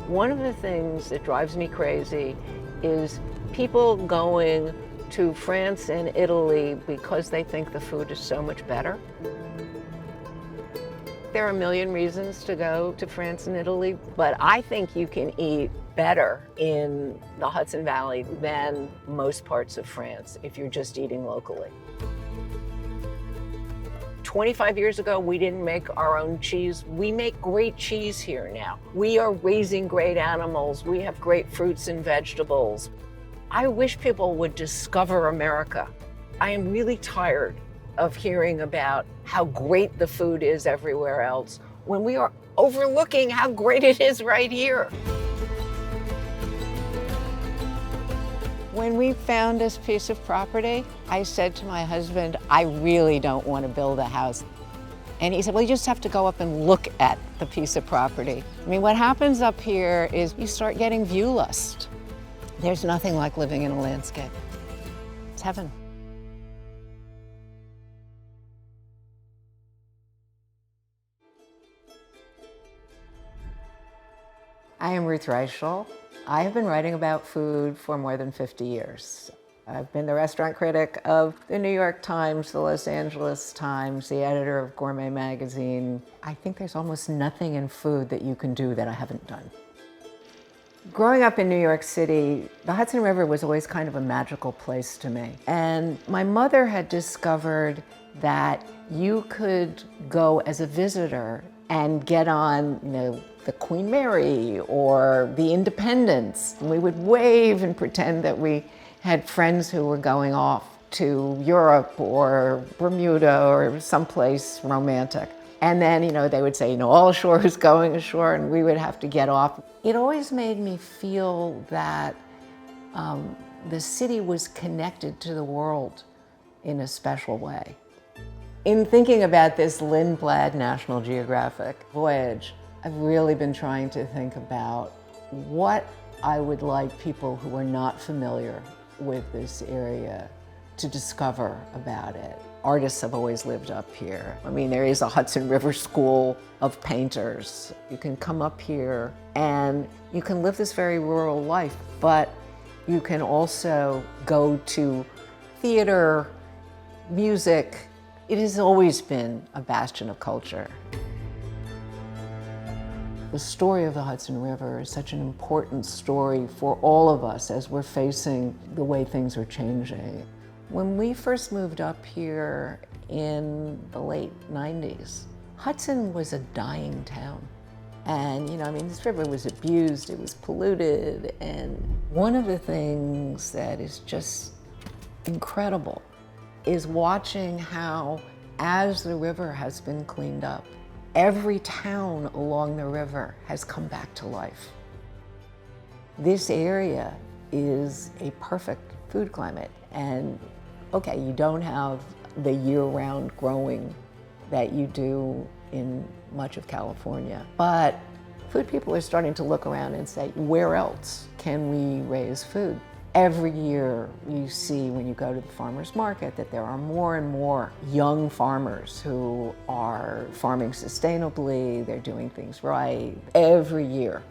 One of the things that drives me crazy is people going to France and Italy because they think the food is so much better. There are a million reasons to go to France and Italy, but I think you can eat better in the Hudson Valley than most parts of France if you're just eating locally. 25 years ago, we didn't make our own cheese. We make great cheese here now. We are raising great animals. We have great fruits and vegetables. I wish people would discover America. I am really tired of hearing about how great the food is everywhere else when we are overlooking how great it is right here. When we found this piece of property, I said to my husband, I really don't want to build a house. And he said, well, you just have to go up and look at the piece of property. I mean, what happens up here is you start getting view lust. There's nothing like living in a landscape. It's heaven. I am Ruth Reichl. I have been writing about food for more than 50 years. I've been the restaurant critic of the New York Times, the Los Angeles Times, the editor of Gourmet Magazine. I think there's almost nothing in food that you can do that I haven't done. Growing up in New York City, the Hudson River was always kind of a magical place to me. And my mother had discovered that you could go as a visitor and get on, the Queen Mary or the Independence. And we would wave and pretend that we had friends who were going off to Europe or Bermuda or someplace romantic. And then, they would say, all ashore is going ashore, and we would have to get off. It always made me feel that the city was connected to the world in a special way. In thinking about this Lindblad National Geographic voyage, I've really been trying to think about what I would like people who are not familiar with this area to discover about it. Artists have always lived up here. I mean, there is a Hudson River School of painters. You can come up here and you can live this very rural life, but you can also go to theater, music. It has always been a bastion of culture. The story of the Hudson River is such an important story for all of us as we're facing the way things are changing. When we first moved up here in the late 90s, Hudson was a dying town. And, this river was abused, it was polluted, and one of the things that is just incredible is watching how, as the river has been cleaned up, every town along the river has come back to life. This area is a perfect food climate. And okay, you don't have the year-round growing that you do in much of California, but food people are starting to look around and say, where else can we raise food? Every year you see when you go to the farmer's market that there are more and more young farmers who are farming sustainably, they're doing things right. Every year,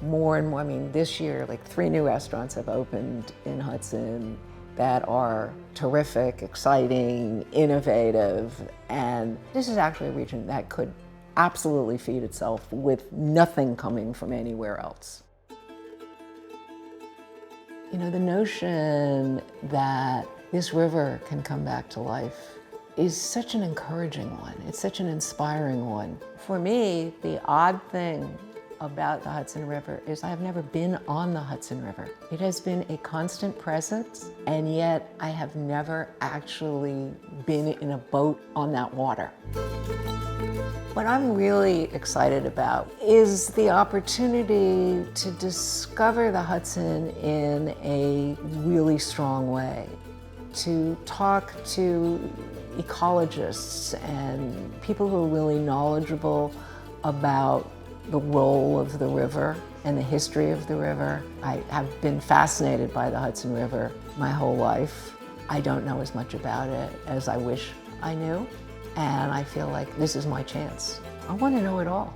more and more. This year, 3 new restaurants have opened in Hudson that are terrific, exciting, innovative, and this is actually a region that could absolutely feed itself with nothing coming from anywhere else. The notion that this river can come back to life is such an encouraging one. It's such an inspiring one. For me, the odd thing about the Hudson River is I've never been on the Hudson River. It has been a constant presence, and yet I have never actually been in a boat on that water. What I'm really excited about is the opportunity to discover the Hudson in a really strong way, to talk to ecologists and people who are really knowledgeable about the role of the river and the history of the river. I have been fascinated by the Hudson River my whole life. I don't know as much about it as I wish I knew, and I feel like this is my chance. I want to know it all.